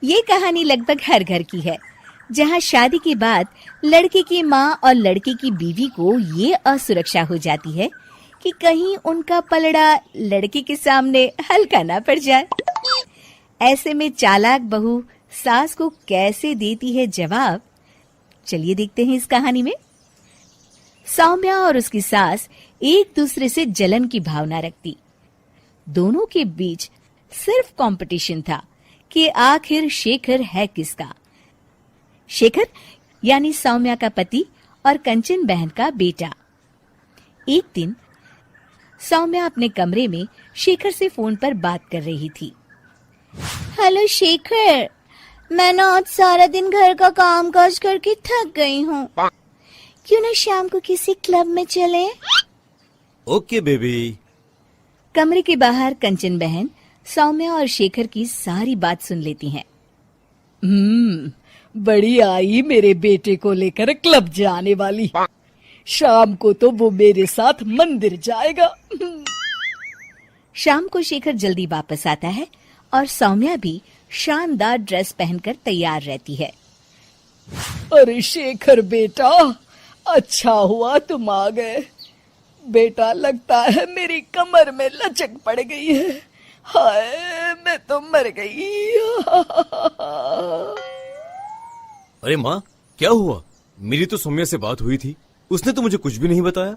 ये कहानी लगभग हर घर की है, जहाँ शादी के बाद लड़के की माँ और लड़के की बीवी को ये असुरक्षा हो जाती है कि कहीं उनका पलड़ा लड़के के सामने हल्का ना पड़ जाए। ऐसे में चालाक बहू सास को कैसे देती है जवाब, चलिए देखते हैं इस कहानी में। सौम्या और उसकी सास एक दूसरे से जलन की भावना रखती। दोनों के बीच सिर्फ कंपटीशन था कि आखिर शेखर है किसका। शेखर यानी सौम्या का पति और कंचन बहन का बेटा। एक दिन सौम्या अपने कमरे में शेखर से फोन पर बात कर रही थी। हेलो शेखर, मैं ना आज सारा दिन घर का काम काज करके थक गई हूँ। क्यों ना शाम को किसी क्लब में चले? Okay baby. कमरे के बाहर कंचन बहन सौम्या और शेखर की सारी बात सुन लेती हैं। बड़ी आई मेरे बेटे को लेकर क्लब जाने वाली। शाम को तो वो मेरे साथ मंदिर जाएगा। शाम को शेखर जल्दी वापस आता है और सौम्या भी शानदार ड्रेस पहनकर तैयार रहती है। अरे शेखर बेटा, अच्छा हुआ तुम आ गए। बेटा लगता है मेरी कमर में लचक पड़ गई है। हाय मैं तो मर गई। अरे माँ, क्या हुआ? मेरी तो सौम्या से बात हुई थी, उसने तो मुझे कुछ भी नहीं बताया।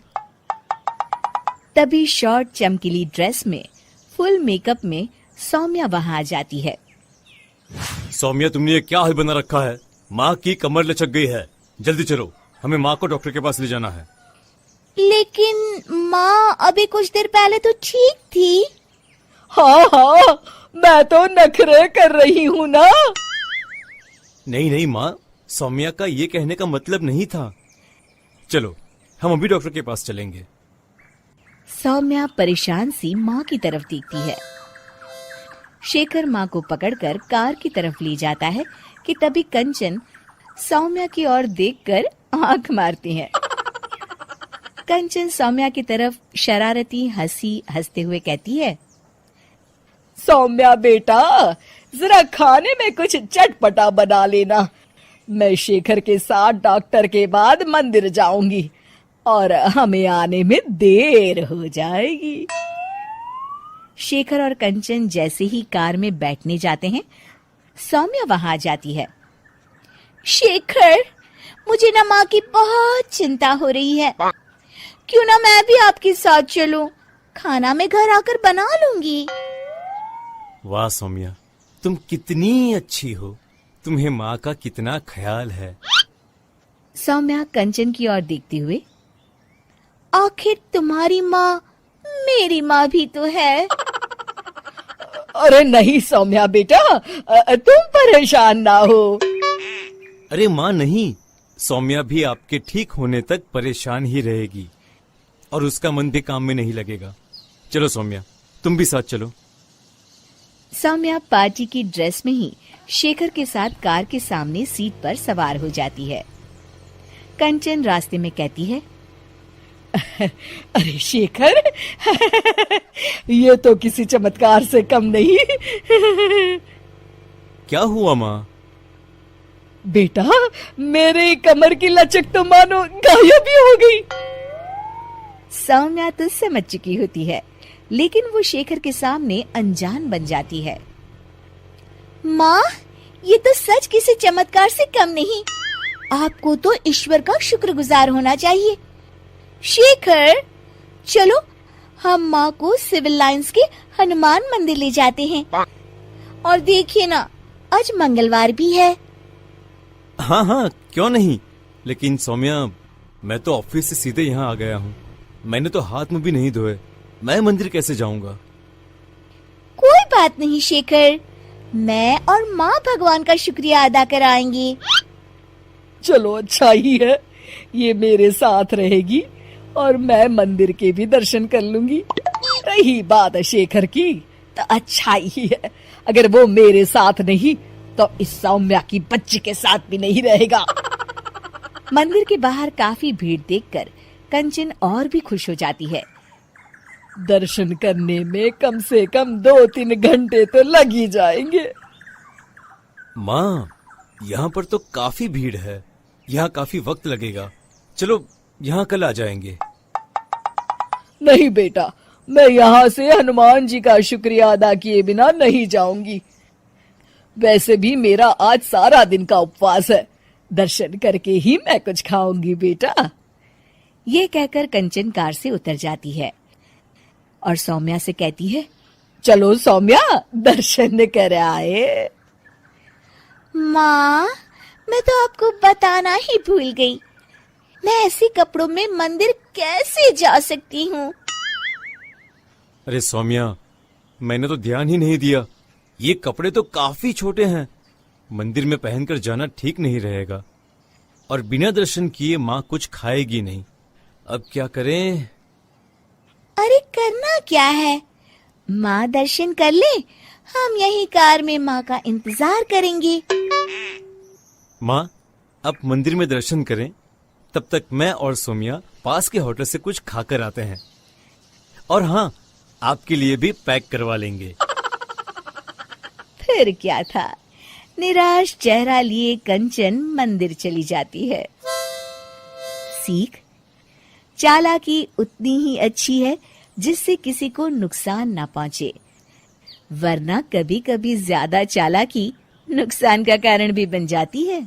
तभी शॉर्ट चमकीली ड्रेस में फुल मेकअप में सौम्या वहां आ जाती है। सौम्या, तुमने ये क्या हाल बना रखा है? माँ की कमर लचक गई है। जल्दी चलो, हमें माँ को डॉक्टर के पास ले जाना है। लेकिन माँ अभी कुछ देर पहले तो ठीक थी। हाँ, मैं तो नखरे कर रही हूँ ना। नहीं माँ, सौम्या का ये कहने का मतलब नहीं था। चलो, हम अभी डॉक्टर के पास चलेंगे। सौम्या परेशान सी माँ की तरफ देखती है। शेखर माँ को पकड़कर कार की तरफ ले जाता है कि तभी कंचन सौम्या की ओर देखकर आंख मारती है। कंचन सौम्या की तरफ शरारती हंसी हंसते हुए कहती है, सौम्या बेटा, जरा खाने में कुछ चटपटा बना लेना। मैं शेखर के साथ डॉक्टर के बाद मंदिर जाऊंगी और हमें आने में देर हो जाएगी। शेखर और कंचन जैसे ही कार में बैठने जाते हैं, सौम्या वहां आ जाती है। शेखर, मुझे ना माँ की बहुत चिंता हो रही है। क्यों ना मैं भी आपके साथ चलूं? खाना मैं घर आकर बना लूंगी। वाह सौम्या, तुम कितनी अच्छी हो। तुम्हें माँ का कितना ख्याल है। सौम्या कंचन की ओर देखते हुए, आखिर तुम्हारी माँ मेरी माँ भी तो है। अरे नहीं सौम्या बेटा, तुम परेशान ना हो। अरे माँ नहीं, सौम्या भी आपके ठीक होने तक परेशान ही रहेगी और उसका मन भी काम में नहीं लगेगा। चलो सौम्या, तुम भी साथ चलो। सौम्या पार्टी की ड्रेस में ही शेखर के साथ कार के सामने सीट पर सवार हो जाती है। कंचन रास्ते में कहती है, अरे शेखर, ये तो किसी चमत्कार से कम नहीं। क्या हुआ माँ? बेटा, मेरे कमर की लचक तो मानो गायब ही हो गई। सौम्या तो समझ चुकी होती है, लेकिन वो शेखर के सामने अनजान बन जाती है। माँ, ये तो सच किसी चमत्कार से कम नहीं। आपको तो ईश्वर का शुक्रगुजार होना चाहिए। शेखर, चलो हम माँ को सिविल लाइंस के हनुमान मंदिर ले जाते हैं। और देखिए ना, आज मंगलवार भी है। हाँ, क्यों नहीं। लेकिन सौम्या, मैं तो ऑफिस से सीधे यहाँ आ गया हूँ। मैंने तो हाथ मुंह भी नहीं धोए। मैं मंदिर कैसे जाऊंगा? कोई बात नहीं शेखर, मैं और माँ भगवान का शुक्रिया अदा कराएंगे। चलो अच्छा ही है, ये मेरे साथ रहेगी और मैं मंदिर के भी दर्शन कर लूंगी। रही बात शेखर की, तो अच्छा ही है। अगर वो मेरे साथ नहीं तो इस सौम्या की बच्ची के साथ भी नहीं रहेगा। मंदिर के बाहर काफी भीड़ देखकर कंचन और भी खुश हो जाती है। दर्शन करने में कम से कम 2-3 घंटे तो लग ही जाएंगे। माँ, यहाँ पर तो काफी भीड़ है, यहाँ काफी वक्त लगेगा। चलो यहाँ कल आ जाएंगे। नहीं बेटा, मैं यहाँ से हनुमान जी का शुक्रिया अदा किए बिना नहीं जाऊंगी। वैसे भी मेरा आज सारा दिन का उपवास है, दर्शन करके ही मैं कुछ खाऊंगी बेटा। ये कहकर कंचन कार से उतर जाती है और सौम्या से कहती है, चलो सौम्या, दर्शन कर आए। माँ, मैं तो आपको बताना ही भूल गई, मैं ऐसे कपड़ों में मंदिर कैसे जा सकती हूँ? अरे सौम्या, मैंने तो ध्यान ही नहीं दिया। ये कपड़े तो काफी छोटे हैं, मंदिर में पहनकर जाना ठीक नहीं रहेगा। और बिना दर्शन किए माँ कुछ खाएगी नहीं। अब क्या करें? अरे करना क्या है, माँ दर्शन कर ले, हम यही कार में माँ का इंतजार करेंगे। माँ, आप मंदिर में दर्शन करें, तब तक मैं और सौम्या पास के होटल से कुछ खाकर आते हैं। और हाँ, आपके लिए भी पैक करवा लेंगे। फिर क्या था, निराश चेहरा लिए कंचन मंदिर चली जाती है। सीख, चालाकी उतनी ही अच्छी है जिससे किसी को नुकसान ना पहुंचे, वरना कभी कभी ज्यादा चालाकी नुकसान का कारण भी बन जाती है।